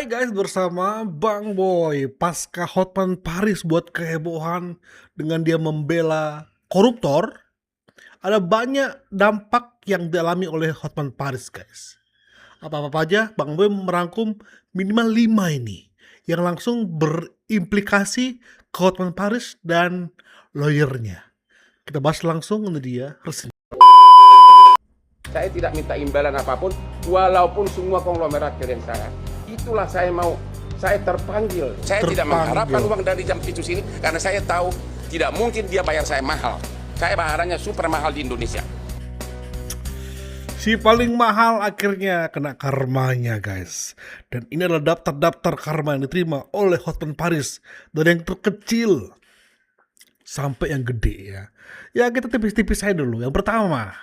Guys, bersama Bang Boy. Pasca Hotman Paris buat kehebohan dengan dia membela koruptor, ada banyak dampak yang dialami oleh Hotman Paris, guys. Apa-apa aja, Bang Boy merangkum minimal 5 ini yang langsung berimplikasi ke Hotman Paris dan lawyernya. Kita bahas langsung untuk dia resmi. Saya tidak minta imbalan apapun, walaupun semua konglomerat klien saya. Itulah saya mau, saya terpanggil. Saya tidak mengharapkan uang dari Jampitsus ini, karena saya tahu tidak mungkin dia bayar saya mahal. Saya bayarannya super mahal di Indonesia. Si paling mahal akhirnya kena karmanya, guys. Dan ini adalah daftar-daftar karma yang diterima oleh Hotman Paris. Dari yang terkecil sampai yang gede ya. Ya kita tipis-tipis aja dulu. Yang pertama,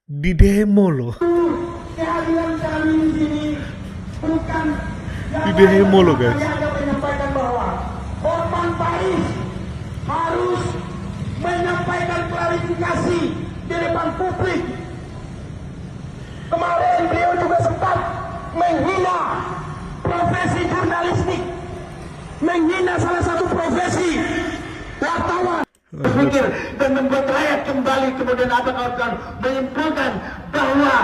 di demo loh. Kehadiran kami di sini bukan Di demo loh, guys. hanya menyampaikan bahwa Hotman Paris harus menyampaikan klarifikasi di depan publik. Kemarin beliau juga sempat menghina profesi jurnalistik, menghina salah satu profesi wartawan. Berpikir dan membuat rakyat kembali kemudian ada kawan-kawan menyimpulkan bahwa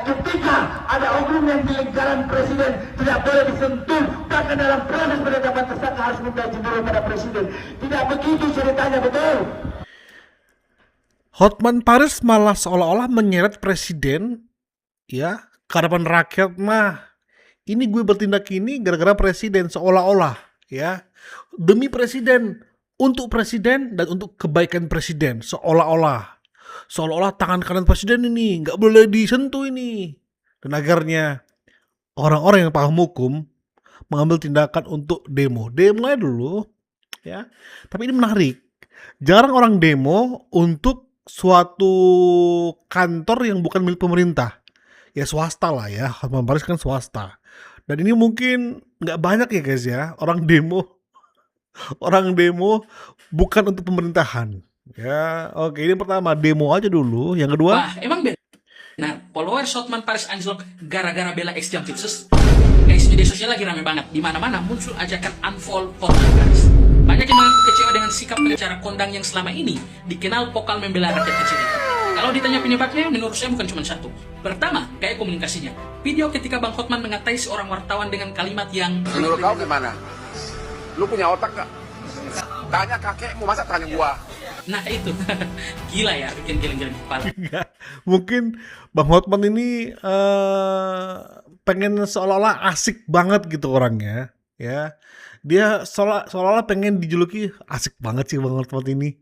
ketika ada oknum yang di lingkaran presiden tidak boleh disentuh, bahkan dalam proses penetapan tersangka harus minta izin dulu pada presiden. Tidak begitu ceritanya, betul? Hotman Paris malah seolah-olah menyeret presiden ya ke hadapan rakyat. Nah, ini gue bertindak ini gara-gara presiden, seolah-olah ya, demi presiden, untuk presiden dan untuk kebaikan presiden, seolah-olah tangan kanan presiden ini nggak boleh disentuh ini. Dan akhirnya orang-orang yang paham hukum mengambil tindakan untuk demo aja dulu ya. Tapi ini menarik, jarang orang demo untuk suatu kantor yang bukan milik pemerintah, ya swasta lah ya. Hotman Paris kan swasta, dan ini mungkin nggak banyak ya guys ya orang demo bukan untuk pemerintahan ya. Oke, ini pertama, demo aja dulu. Yang kedua, Wah, emang beda. Nah, followers Hotman Paris anjlok gara-gara bela ex Jampitsus. Guys, media sosial lagi rame banget. Di mana-mana muncul ajakan unfollow Hotman Paris. Banyak yang mengaku kecewa dengan sikap pengacara kondang yang selama ini dikenal vokal membela rakyat kecil itu. Kalau ditanya penyebabnya, menurut saya bukan cuma satu. Pertama, gaya komunikasinya. Video ketika Bang Hotman mengatai seorang wartawan dengan kalimat yang... Menurut kau gimana? Lu punya otak gak? Tanya kakekmu, masa tanya gua? Nah itu, gila ya, bikin geleng-geleng kepala. ya, mungkin Bang Hotman ini pengen seolah-olah asik banget gitu orangnya ya. Dia seolah-olah pengen dijuluki asik banget sih Bang Hotman ini.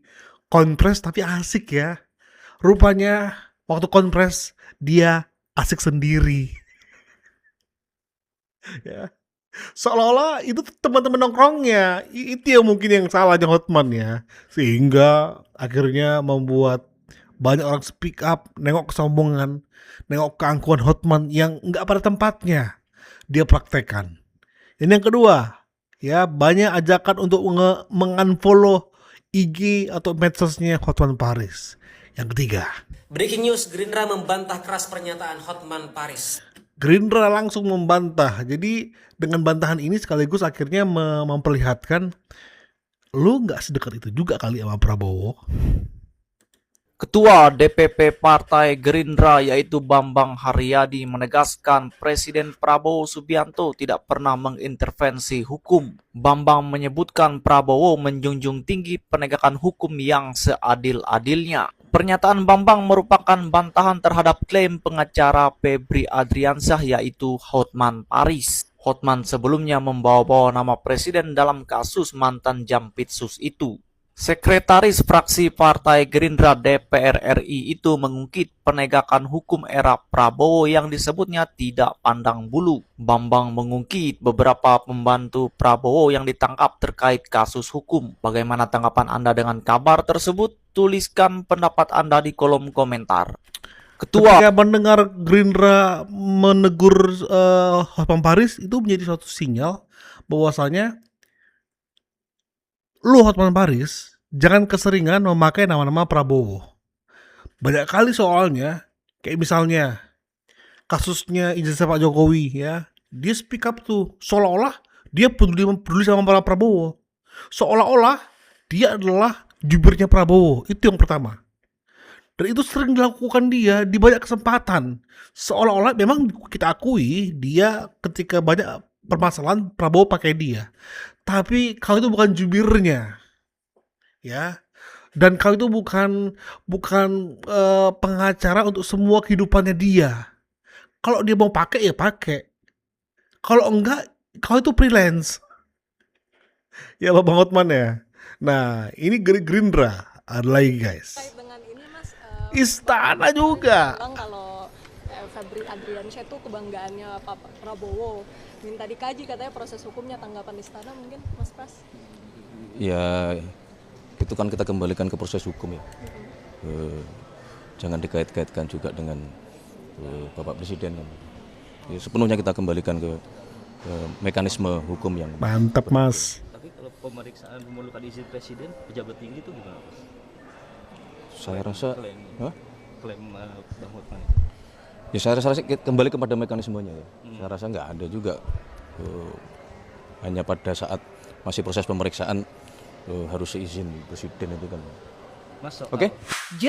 Konpres tapi asik ya. Rupanya waktu konpres dia asik sendiri. ya. Seolah-olah itu teman-teman nongkrongnya. Itu yang mungkin yang salahnya Hotman ya. Sehingga akhirnya membuat banyak orang speak up, nengok kesombongan, nengok keangkuhan Hotman yang nggak pada tempatnya dia praktekkan. Ini yang kedua, ya banyak ajakan untuk mengunfollow IG atau medsosnya Hotman Paris. Yang ketiga, Breaking news, Gerindra membantah keras pernyataan Hotman Paris. Gerindra langsung membantah. Jadi dengan bantahan ini sekaligus akhirnya memperlihatkan lu nggak sedekat itu juga kali sama Prabowo. Ketua DPP Partai Gerindra yaitu Bambang Haryadi menegaskan Presiden Prabowo Subianto tidak pernah mengintervensi hukum. Bambang menyebutkan Prabowo menjunjung tinggi penegakan hukum yang seadil-adilnya. Pernyataan Bambang merupakan bantahan terhadap klaim pengacara Febri Adriansyah yaitu Hotman Paris. Hotman sebelumnya membawa-bawa nama presiden dalam kasus mantan Jampitsus itu. Sekretaris fraksi Partai Gerindra DPR RI itu mengungkit penegakan hukum era Prabowo yang disebutnya tidak pandang bulu. Bambang mengungkit beberapa pembantu Prabowo yang ditangkap terkait kasus hukum. Bagaimana tanggapan Anda dengan kabar tersebut? Tuliskan pendapat Anda di kolom komentar. Ketika mendengar Gerindra menegur Hotman Paris, itu menjadi suatu sinyal bahwasanya lu Hotman Paris jangan keseringan memakai nama-nama Prabowo. Banyak kali soalnya, kayak misalnya kasusnya ijazah Pak Jokowi ya, dia speak up tuh seolah-olah dia peduli sama para Prabowo, seolah-olah dia adalah jubirnya Prabowo. Itu yang pertama. Dan itu sering dilakukan dia di banyak kesempatan, seolah-olah memang kita akui dia ketika banyak permasalahan Prabowo pakai dia, tapi kalau itu bukan jubirnya ya, dan kalau itu bukan pengacara untuk semua kehidupannya dia. Kalau dia mau pakai ya pakai, kalau enggak, kalau itu freelance ya Bang Hotman ya. Nah ini Gerindra ada lagi guys, Dengan ini Mas, Istana juga. bilang kalau Febri Adriansyah itu kebanggaannya Pak Prabowo. Minta dikaji katanya proses hukumnya, tanggapan Istana mungkin Mas Pras? Ya itu kan kita kembalikan ke proses hukum ya. Jangan dikait-kaitkan juga dengan Bapak Presiden. Ya, sepenuhnya kita kembalikan ke mekanisme hukum yang Mantap Mas. Tapi kalau pemeriksaan memerlukan izin presiden, pejabat tinggi itu gimana Mas? saya rasa Klaim Bang Hotman. ya saya rasa sih kembali kepada mekanismenya ya. Saya rasa nggak ada juga hanya pada saat masih proses pemeriksaan harus seizin presiden itu kan. Mas, Oke.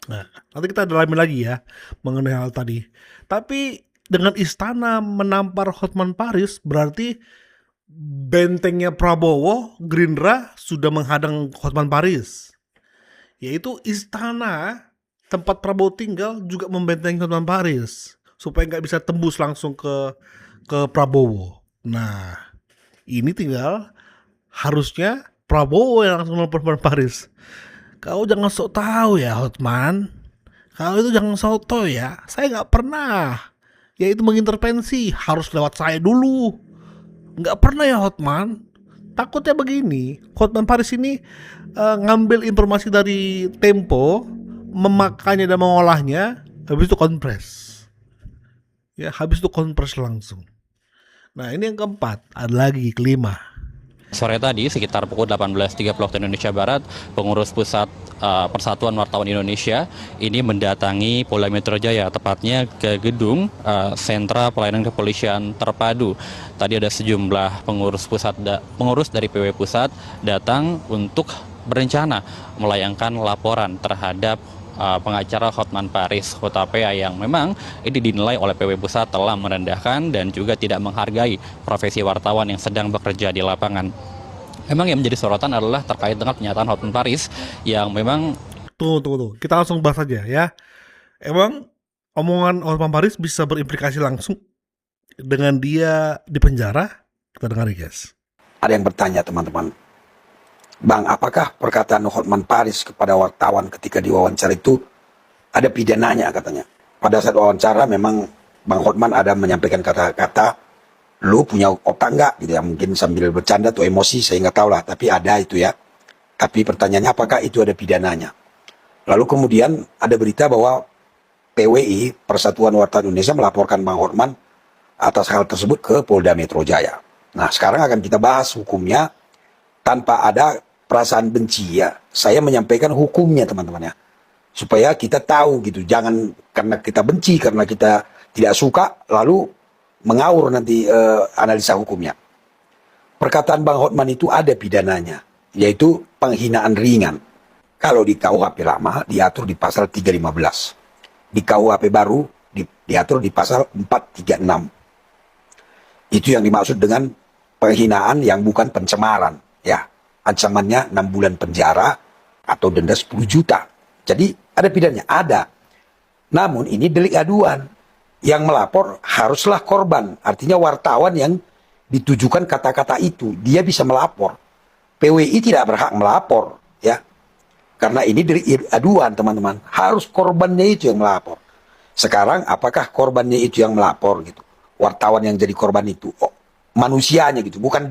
Nah, nanti kita dalamin lagi ya mengenai hal tadi. Tapi dengan Istana menampar Hotman Paris, berarti bentengnya Prabowo, Gerindra sudah menghadang Hotman Paris. Yaitu Istana, tempat Prabowo tinggal, juga membentengi Hotman Paris supaya nggak bisa tembus langsung ke Prabowo. Nah, ini tinggal harusnya Prabowo yang langsung nelfon Hotman Paris. Kau jangan sok tahu ya Hotman. Kau itu jangan soto ya. Saya nggak pernah. Ya itu mengintervensi. Harus lewat saya dulu. Nggak pernah ya Hotman. Takutnya begini. Hotman Paris ini ngambil informasi dari Tempo, memakainya dan mengolahnya. Habis itu kompres. Ya habis itu kompres langsung. Nah ini yang keempat. Ada lagi kelima. Sore tadi sekitar pukul 18.30 waktu Indonesia Barat, pengurus pusat Persatuan Wartawan Indonesia ini mendatangi Polda Metro Jaya, tepatnya ke gedung Sentra Pelayanan Kepolisian Terpadu. Tadi ada sejumlah pengurus dari PW Pusat datang untuk berencana melayangkan laporan terhadap pengacara Hotman Paris Hutapea yang memang ini dinilai oleh PW Pusat telah merendahkan dan juga tidak menghargai profesi wartawan yang sedang bekerja di lapangan. Memang yang menjadi sorotan adalah terkait dengan pernyataan Hotman Paris yang memang... Tunggu. Kita langsung bahas aja ya. Emang omongan Hotman Paris bisa berimplikasi langsung dengan dia di penjara? Kita dengar guys. Ada yang bertanya teman-teman, Bang, apakah perkataan Hotman Paris kepada wartawan ketika diwawancara itu ada pidananya katanya? Pada saat wawancara memang Bang Hotman ada menyampaikan kata-kata, lu punya otak nggak? Gitu ya, mungkin sambil bercanda atau emosi, saya nggak tahu lah. Tapi ada itu ya. Tapi pertanyaannya apakah itu ada pidananya? Lalu kemudian ada berita bahwa PWI, Persatuan Wartawan Indonesia, melaporkan Bang Hotman atas hal tersebut ke Polda Metro Jaya. Nah sekarang akan kita bahas hukumnya tanpa ada perasaan benci ya. Saya menyampaikan hukumnya teman-teman ya. Supaya kita tahu gitu. Jangan karena kita benci, karena kita tidak suka, lalu mengaur nanti analisa hukumnya. Perkataan Bang Hotman itu ada pidananya. Yaitu penghinaan ringan. Kalau di KUHP lama diatur di pasal 315. Di KUHP baru diatur di pasal 436. Itu yang dimaksud dengan penghinaan yang bukan pencemaran. Ya. Ancamannya 6 bulan penjara atau denda 10 juta. Jadi ada pidananya? Ada. Namun ini delik aduan. Yang melapor haruslah korban. Artinya wartawan yang ditujukan kata-kata itu. Dia bisa melapor. PWI tidak berhak melapor. Ya. Karena ini delik aduan teman-teman. Harus korbannya itu yang melapor. Sekarang apakah korbannya itu yang melapor gitu? Wartawan yang jadi korban itu. Oh, manusianya gitu. Bukan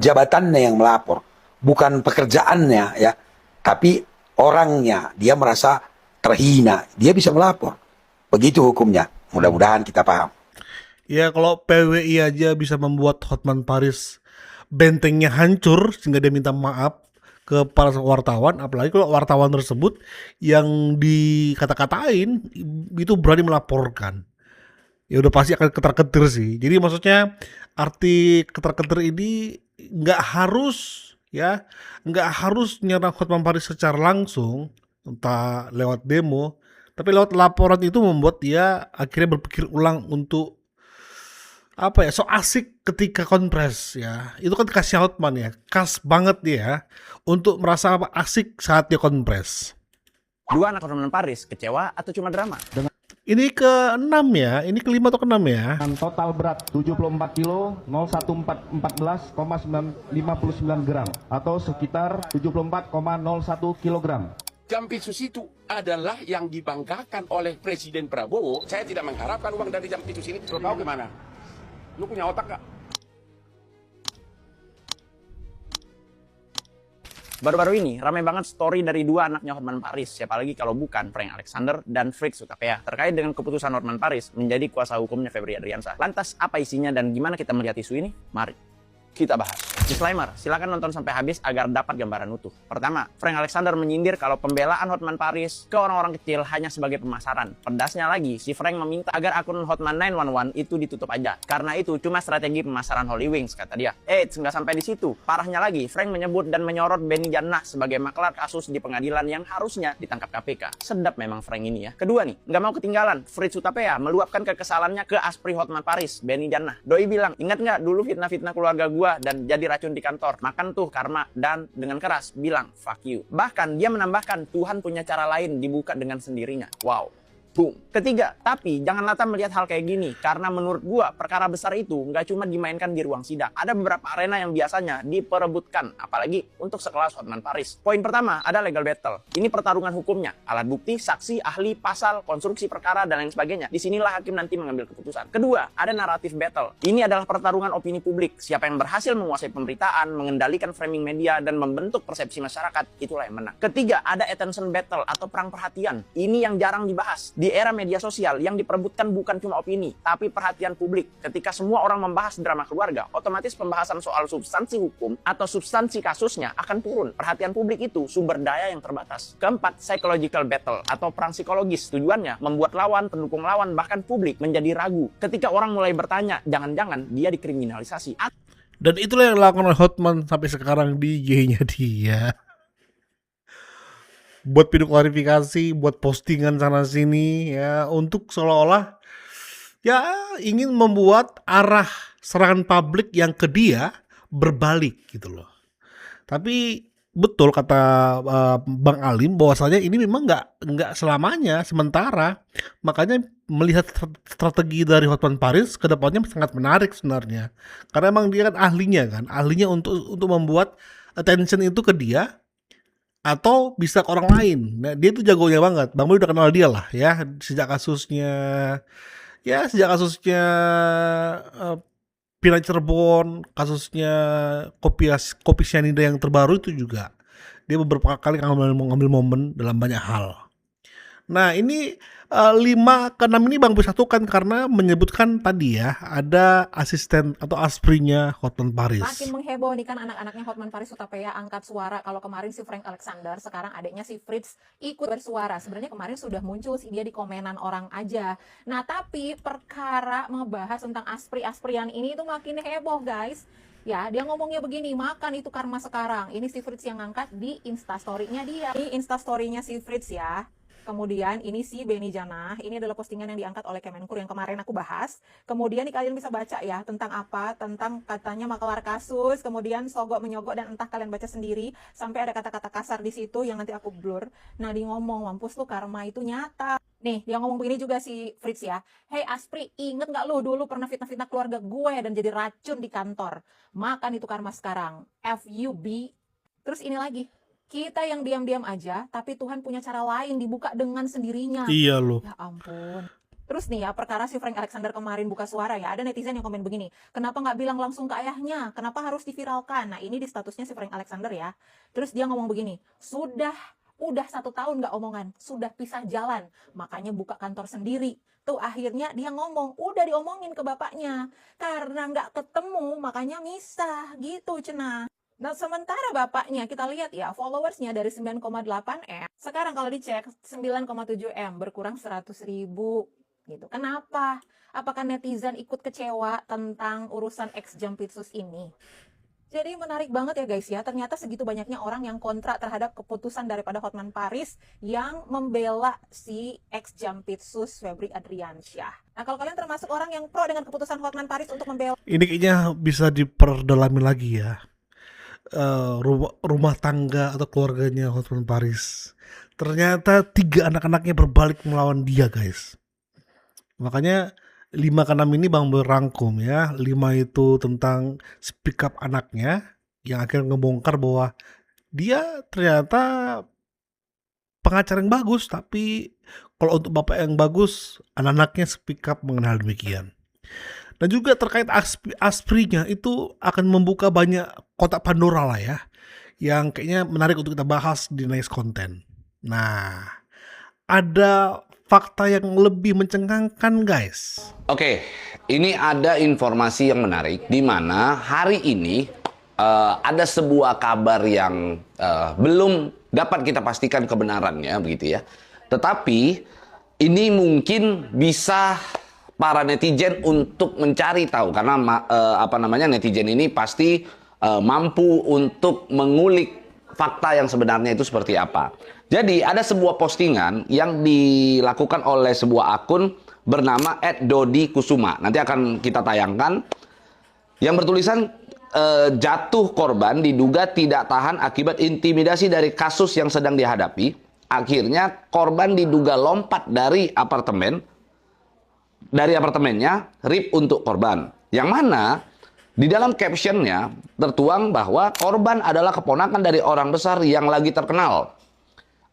jabatannya yang melapor. Bukan pekerjaannya ya, tapi orangnya, dia merasa terhina, dia bisa melapor. Begitu hukumnya. Mudah-mudahan kita paham. Ya kalau PWI aja bisa membuat Hotman Paris bentengnya hancur sehingga dia minta maaf ke para wartawan, apalagi kalau wartawan tersebut yang dikata-katain itu berani melaporkan. ya udah pasti akan ketar-ketir sih. Jadi maksudnya arti ketar-ketir ini nggak harus nyerang Hotman Paris secara langsung, entah lewat demo, tapi lewat laporan itu membuat dia akhirnya berpikir ulang untuk so asik ketika konpres ya. Itu kan khasnya Hotman ya, khas banget dia untuk merasa asik saat dia konpres. Dua anak Hotman Paris kecewa atau cuma drama? Ini ke-6 ya, ini ke-5 atau ke-6 ya. Total berat 74 kilo 01414,59 gram atau sekitar 74,01 kilogram. Jampitsus itu adalah yang dibanggakan oleh Presiden Prabowo. Saya tidak mengharapkan uang dari Jampitsus ini. Lo tahu gimana? Lu punya otak gak? Baru-baru ini ramai banget story dari dua anaknya Hotman Paris, siapa lagi kalau bukan Frank Alexander dan Fritz Hutapea, terkait dengan keputusan Hotman Paris menjadi kuasa hukumnya Febri Adriansyah. Lantas apa isinya dan gimana kita melihat isu ini? Mari kita bahas. Disclaimer, silakan nonton sampai habis agar dapat gambaran utuh. Pertama, Frank Alexander menyindir kalau pembelaan Hotman Paris ke orang-orang kecil hanya sebagai pemasaran. Pedasnya lagi, si Frank meminta agar akun Hotman 911 itu ditutup aja. Karena itu cuma strategi pemasaran Holy Wings, kata dia. Nggak sampai di situ. Parahnya lagi, Frank menyebut dan menyorot Benny Jannah sebagai maklar kasus di pengadilan yang harusnya ditangkap KPK. Sedap memang Frank ini ya. Kedua nih, nggak mau ketinggalan, Fritz Hutapea meluapkan kekesalannya ke aspri Hotman Paris, Benny Jannah. Doi bilang, ingat nggak dulu fitnah-fitnah keluarga gua dan jadi racun di kantor, makan tuh karma, dan dengan keras bilang fuck you. Bahkan dia menambahkan Tuhan punya cara lain dibuka dengan sendirinya. Wow. Boom. Ketiga, tapi jangan lantas melihat hal kayak gini, karena menurut gua perkara besar itu nggak cuma dimainkan di ruang sidang. Ada beberapa arena yang biasanya diperebutkan, apalagi untuk sekelas Hotman Paris. Poin pertama ada legal battle. Ini pertarungan hukumnya, alat bukti, saksi, ahli, pasal, konstruksi perkara, dan lain sebagainya. Disinilah hakim nanti mengambil keputusan. Kedua, ada naratif battle. Ini adalah pertarungan opini publik. Siapa yang berhasil menguasai pemberitaan, mengendalikan framing media, dan membentuk persepsi masyarakat, itulah yang menang. Ketiga, ada attention battle atau perang perhatian. Ini yang jarang dibahas. Di era media sosial yang diperebutkan bukan cuma opini, tapi perhatian publik. Ketika semua orang membahas drama keluarga, otomatis pembahasan soal substansi hukum atau substansi kasusnya akan turun. Perhatian publik itu sumber daya yang terbatas. Keempat, psychological battle atau perang psikologis. Tujuannya membuat lawan, pendukung lawan, bahkan publik menjadi ragu. Ketika orang mulai bertanya, jangan-jangan dia dikriminalisasi. Dan itulah yang dilakukan oleh Hotman sampai sekarang di IG-nya dia. Buat video klarifikasi, buat postingan sana sini ya, untuk seolah-olah ya ingin membuat arah serangan publik yang ke dia berbalik gitu loh. Tapi betul kata Bang Alim bahwasanya ini memang nggak selamanya, sementara. Makanya melihat strategi dari Hotman Paris ke depannya sangat menarik sebenarnya. Karena emang dia kan ahlinya untuk membuat attention itu ke dia atau bisa ke orang lain. Nah, dia itu jagonya banget. Bang Boy udah kenal dia lah ya, sejak kasusnya Pina Cirebon, kasusnya kopi cyanida yang terbaru itu juga. Dia beberapa kali ngambil momen dalam banyak hal. Nah, ini 5 ke 6 ini Bang Boy satukan karena menyebutkan tadi ya, ada asisten atau asprinya Hotman Paris. Makin mengheboh nih kan anak-anaknya Hotman Paris Hutapea angkat suara. Kalau kemarin si Frank Alexander, sekarang adiknya si Fritz ikut bersuara. Sebenarnya kemarin sudah muncul sih dia di komenan orang aja. Nah, tapi perkara membahas tentang aspri-asprian ini itu makin heboh, guys. Ya, dia ngomongnya begini, makan itu karma sekarang. Ini si Fritz yang ngangkat di instastory-nya dia. Ini instastory-nya si Fritz ya. Kemudian ini si Benny Jannah, ini adalah postingan yang diangkat oleh Kemenkur yang kemarin aku bahas. Kemudian nih kalian bisa baca ya tentang apa, tentang katanya maklar kasus, kemudian sogok menyogok dan entah kalian baca sendiri sampai ada kata-kata kasar di situ yang nanti aku blur. Nah, dia ngomong mampus lu karma itu nyata. Nih, dia ngomong begini juga si Fritz ya. Hey Aspri, inget gak lu dulu pernah fitnah-fitnah keluarga gue dan jadi racun di kantor. Makan itu karma sekarang. FUB. Terus ini lagi. Kita yang diam-diam aja, tapi Tuhan punya cara lain dibuka dengan sendirinya. Iya loh. Ya ampun. Terus nih ya, perkara si Frank Alexander kemarin buka suara ya, ada netizen yang komen begini, kenapa nggak bilang langsung ke ayahnya? Kenapa harus diviralkan? Nah, ini di statusnya si Frank Alexander ya. Terus dia ngomong begini, udah 1 tahun nggak omongan, sudah pisah jalan, makanya buka kantor sendiri. Tuh akhirnya dia ngomong, udah diomongin ke bapaknya, karena nggak ketemu makanya misah gitu cenah. Nah, sementara bapaknya, kita lihat ya, followersnya dari 9,8 M, sekarang kalau dicek 9,7 M, berkurang 100.000. gitu. Kenapa? Apakah netizen ikut kecewa tentang urusan ex Jampitsus ini? Jadi menarik banget ya guys ya, ternyata segitu banyaknya orang yang kontra terhadap keputusan daripada Hotman Paris yang membela si ex Jampitsus Febri Adriansyah. Nah kalau kalian termasuk orang yang pro dengan keputusan Hotman Paris untuk membela, Ini kayaknya bisa diperdalami lagi ya. Rumah tangga atau keluarganya Hotman Paris. Ternyata 3 anak-anaknya berbalik melawan dia guys. Makanya 5 ke 6 ini Bang Boy rangkum ya. 5 itu tentang speak up anaknya yang akhirnya ngebongkar bahwa dia ternyata pengacara yang bagus, tapi kalau untuk bapak yang bagus, anak-anaknya speak up mengenai hal demikian. Dan juga terkait Asprinya itu akan membuka banyak kotak Pandora lah ya, yang kayaknya menarik untuk kita bahas di next content. Nah, ada fakta yang lebih mencengangkan guys. Oke, ini ada informasi yang menarik di mana hari ini ada sebuah kabar yang belum dapat kita pastikan kebenarannya begitu ya. Tetapi ini mungkin bisa para netizen untuk mencari tahu karena netizen ini pasti mampu untuk mengulik fakta yang sebenarnya itu seperti apa. Jadi ada sebuah postingan yang dilakukan oleh sebuah akun bernama @dodikusuma. Nanti akan kita tayangkan yang bertulisan jatuh korban diduga tidak tahan akibat intimidasi dari kasus yang sedang dihadapi. Akhirnya korban diduga lompat dari apartemennya, RIP untuk korban. Yang mana di dalam captionnya tertuang bahwa korban adalah keponakan dari orang besar yang lagi terkenal.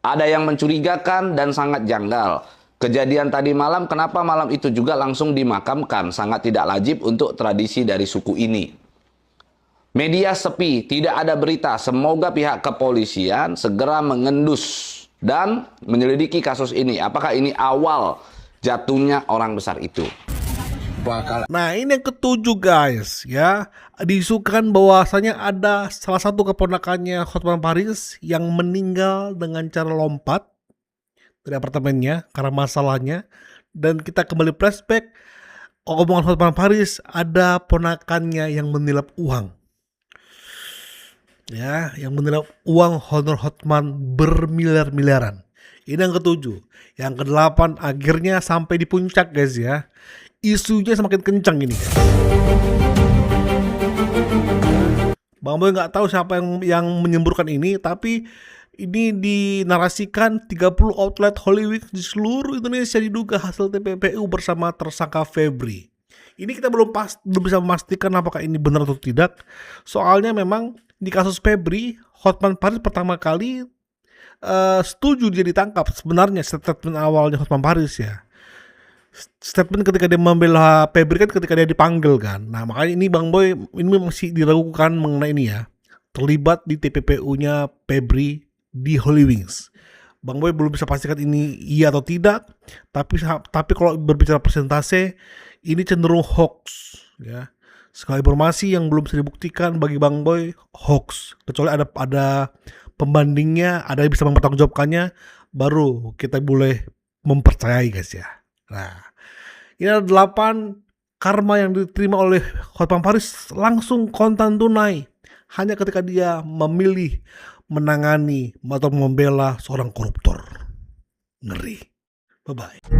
Ada yang mencurigakan dan sangat janggal. Kejadian tadi malam, kenapa malam itu juga langsung dimakamkan? Sangat tidak lajib untuk tradisi dari suku ini. Media sepi, tidak ada berita. Semoga pihak kepolisian segera mengendus dan menyelidiki kasus ini. Apakah ini awal jatuhnya orang besar itu? Nah ini yang ketujuh guys ya, diisukan bahwasanya ada salah satu keponakannya Hotman Paris yang meninggal dengan cara lompat dari apartemennya karena masalahnya. Dan kita kembali flashback omongan Hotman Paris, ada ponakannya yang menilap uang ya, yang menilap uang honor Hotman bermiliar-miliaran. Ini yang ketujuh. Yang ke-8 akhirnya sampai di puncak guys ya. Isunya semakin kencang ini. Bang Boy nggak tahu siapa yang menyemburkan ini, tapi ini dinarasikan 30 outlet Holy Week di seluruh Indonesia diduga hasil TPPU bersama tersangka Febri. Ini kita belum bisa memastikan apakah ini benar atau tidak. Soalnya memang di kasus Febri, Hotman Paris pertama kali setuju dia ditangkap. Sebenarnya statement awalnya Hotman Paris ya. Statement ketika dia membela Febri kan ketika dia dipanggil kan. Nah makanya ini Bang Boy ini masih diragukan mengenai ini ya, terlibat di TPPU-nya Febri di Holy Wings. Bang Boy belum bisa pastikan ini iya atau tidak, tapi kalau berbicara persentase ini cenderung hoax ya. Segala informasi yang belum bisa dibuktikan bagi Bang Boy hoax, kecuali ada pembandingnya, ada yang bisa mempertanggungjawabkannya, baru kita boleh mempercayai guys ya. Nah, ini ada 8 karma yang diterima oleh Hotman Paris langsung kontan tunai hanya ketika dia memilih menangani atau membela seorang koruptor. Ngeri. Bye-bye.